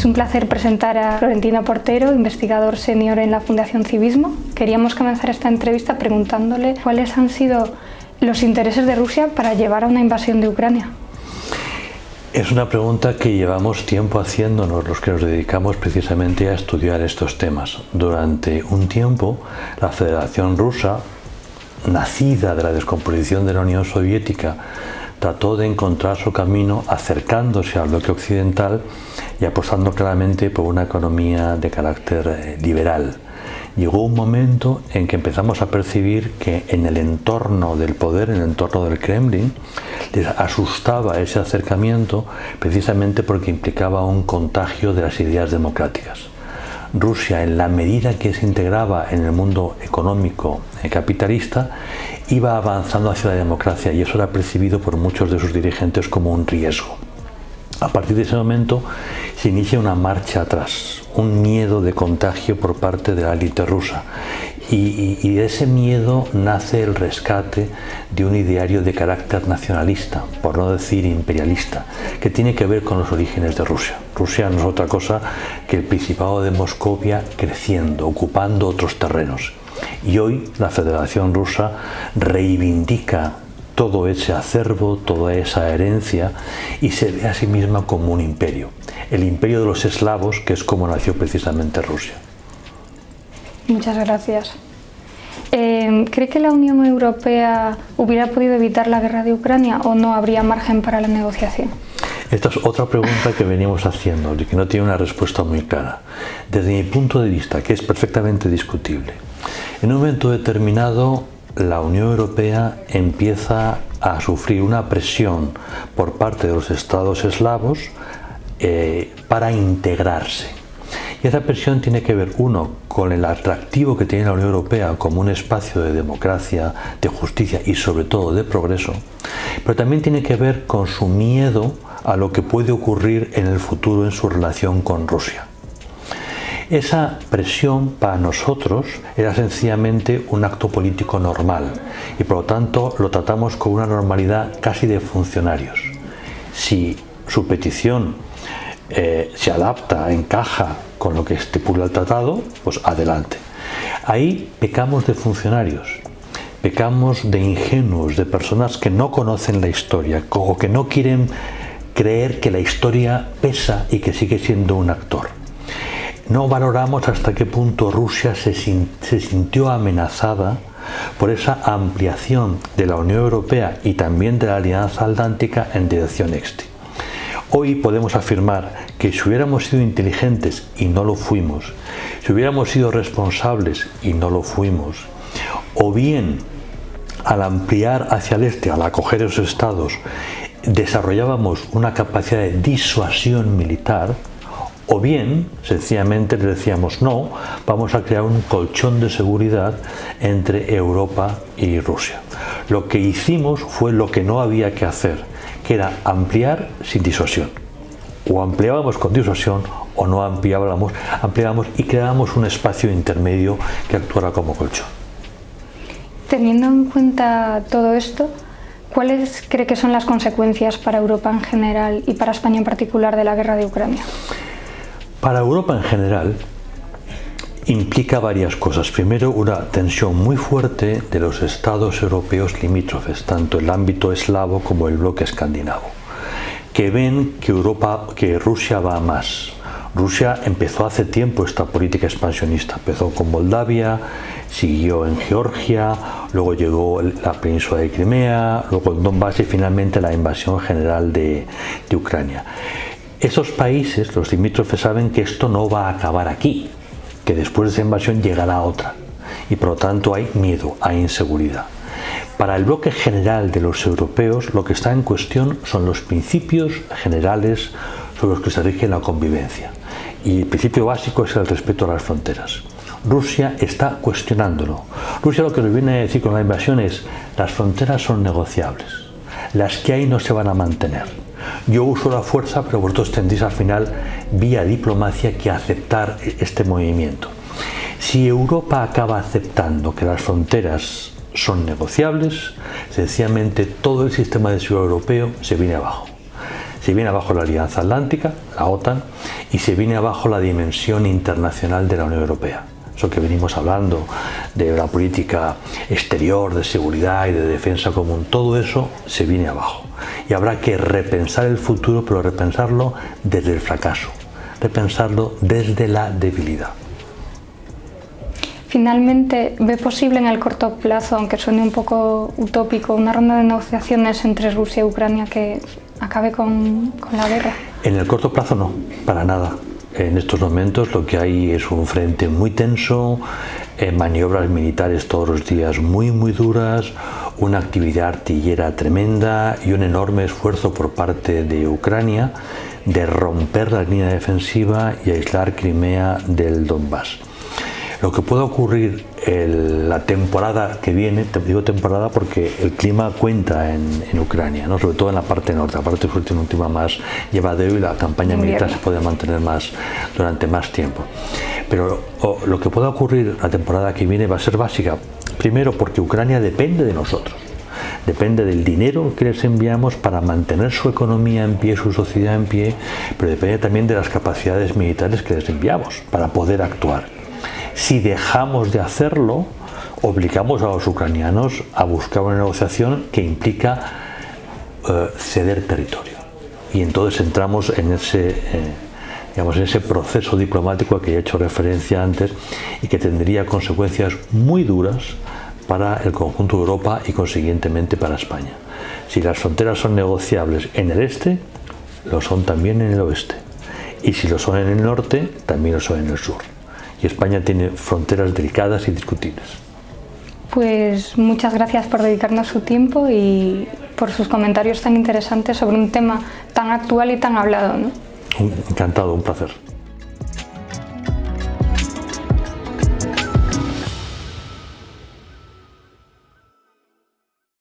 un placer presentar a Florentino Portero, investigador senior en la Fundación Civismo. Queríamos comenzar esta entrevista preguntándole cuáles han sido los intereses de Rusia para llevar a una invasión de Ucrania. Es una pregunta que llevamos tiempo haciéndonos los que nos dedicamos precisamente a estudiar estos temas. Durante un tiempo, la Federación Rusa, nacida de la descomposición de la Unión Soviética, trató de encontrar su camino acercándose al bloque occidental y apostando claramente por una economía de carácter liberal. Llegó un momento en que empezamos a percibir que en el entorno del poder, en el entorno del Kremlin, les asustaba ese acercamiento precisamente porque implicaba un contagio de las ideas democráticas. Rusia, en la medida que se integraba en el mundo económico capitalista, iba avanzando hacia la democracia y eso era percibido por muchos de sus dirigentes como un riesgo. A partir de ese momento se inicia una marcha atrás, un miedo de contagio por parte de la élite rusa y de ese miedo nace el rescate de un ideario de carácter nacionalista, por no decir imperialista, que tiene que ver con los orígenes de Rusia. Rusia no es otra cosa que el Principado de Moscovia creciendo, ocupando otros terrenos. Y hoy la Federación Rusa reivindica todo ese acervo, toda esa herencia y se ve a sí misma como un imperio. El imperio de los eslavos, que es como nació precisamente Rusia. Muchas gracias. ¿Cree que la Unión Europea hubiera podido evitar la guerra de Ucrania o no habría margen para la negociación? Esta es otra pregunta que venimos haciendo y que no tiene una respuesta muy clara. Desde mi punto de vista, que es perfectamente discutible, en un momento determinado la Unión Europea empieza a sufrir una presión por parte de los estados eslavos para integrarse. Y esa presión tiene que ver, uno, con el atractivo que tiene la Unión Europea como un espacio de democracia, de justicia y sobre todo de progreso, pero también tiene que ver con su miedo a lo que puede ocurrir en el futuro en su relación con Rusia. Esa presión para nosotros era sencillamente un acto político normal y por lo tanto lo tratamos con una normalidad casi de funcionarios. Si su petición se adapta, encaja con lo que estipula el tratado, pues adelante. Ahí pecamos de funcionarios, pecamos de ingenuos, de personas que no conocen la historia o que no quieren creer que la historia pesa y que sigue siendo un actor. No valoramos hasta qué punto Rusia se sintió amenazada por esa ampliación de la Unión Europea y también de la Alianza Atlántica en dirección este. Hoy podemos afirmar que si hubiéramos sido inteligentes y no lo fuimos, si hubiéramos sido responsables y no lo fuimos, o bien al ampliar hacia el este, al acoger esos estados, desarrollábamos una capacidad de disuasión militar, o bien, sencillamente le decíamos no, vamos a crear un colchón de seguridad entre Europa y Rusia. Lo que hicimos fue lo que no había que hacer, que era ampliar sin disuasión. O ampliábamos con disuasión o no ampliábamos y creábamos un espacio intermedio que actuara como colchón. Teniendo en cuenta todo esto, ¿cuáles cree que son las consecuencias para Europa en general y para España en particular de la guerra de Ucrania? Para Europa en general implica varias cosas. Primero, una tensión muy fuerte de los estados europeos limítrofes, tanto el ámbito eslavo como el bloque escandinavo, que ven que Rusia va a más. Rusia empezó hace tiempo esta política expansionista. Empezó con Moldavia, siguió en Georgia, luego llegó la península de Crimea, luego el Donbass y finalmente la invasión general de Ucrania. Esos países, los limítrofes, saben que esto no va a acabar aquí, que después de esa invasión llegará otra y por lo tanto hay miedo, hay inseguridad. Para el bloque general de los europeos lo que está en cuestión son los principios generales sobre los que se rige la convivencia y el principio básico es el respeto a las fronteras. Rusia está cuestionándolo. Rusia lo que nos viene a decir con la invasión es las fronteras son negociables, las que hay no se van a mantener. Yo uso la fuerza, pero vosotros tendréis al final, vía diplomacia, que aceptar este movimiento. Si Europa acaba aceptando que las fronteras son negociables, sencillamente todo el sistema de seguridad europeo se viene abajo. Se viene abajo la Alianza Atlántica, la OTAN, y se viene abajo la dimensión internacional de la Unión Europea. Eso que venimos hablando de la política exterior, de seguridad y de defensa común, todo eso se viene abajo. Y habrá que repensar el futuro, pero repensarlo desde el fracaso, repensarlo desde la debilidad. Finalmente, ¿ve posible en el corto plazo, aunque suene un poco utópico, una ronda de negociaciones entre Rusia y Ucrania que acabe con la guerra? En el corto plazo no, para nada. En estos momentos lo que hay es un frente muy tenso, maniobras militares todos los días muy duras, una actividad artillera tremenda y un enorme esfuerzo por parte de Ucrania de romper la línea defensiva y aislar Crimea del Donbass. Lo que pueda ocurrir la temporada que viene, te digo temporada porque el clima cuenta en Ucrania, ¿no? Sobre todo en la parte norte, la parte sur tiene un clima más llevadero y la campaña militar se puede mantener durante más tiempo. Pero lo que pueda ocurrir la temporada que viene va a ser básica, primero porque Ucrania depende de nosotros. Depende del dinero que les enviamos para mantener su economía en pie, su sociedad en pie, pero depende también de las capacidades militares que les enviamos para poder actuar. Si dejamos de hacerlo, obligamos a los ucranianos a buscar una negociación que implica ceder territorio. Y entonces entramos en ese proceso diplomático al que he hecho referencia antes y que tendría consecuencias muy duras para el conjunto de Europa y consiguientemente para España. Si las fronteras son negociables en el este, lo son también en el oeste. Y si lo son en el norte, también lo son en el sur. Y España tiene fronteras delicadas y discutibles. Pues muchas gracias por dedicarnos su tiempo y por sus comentarios tan interesantes sobre un tema tan actual y tan hablado, ¿no? Encantado, un placer.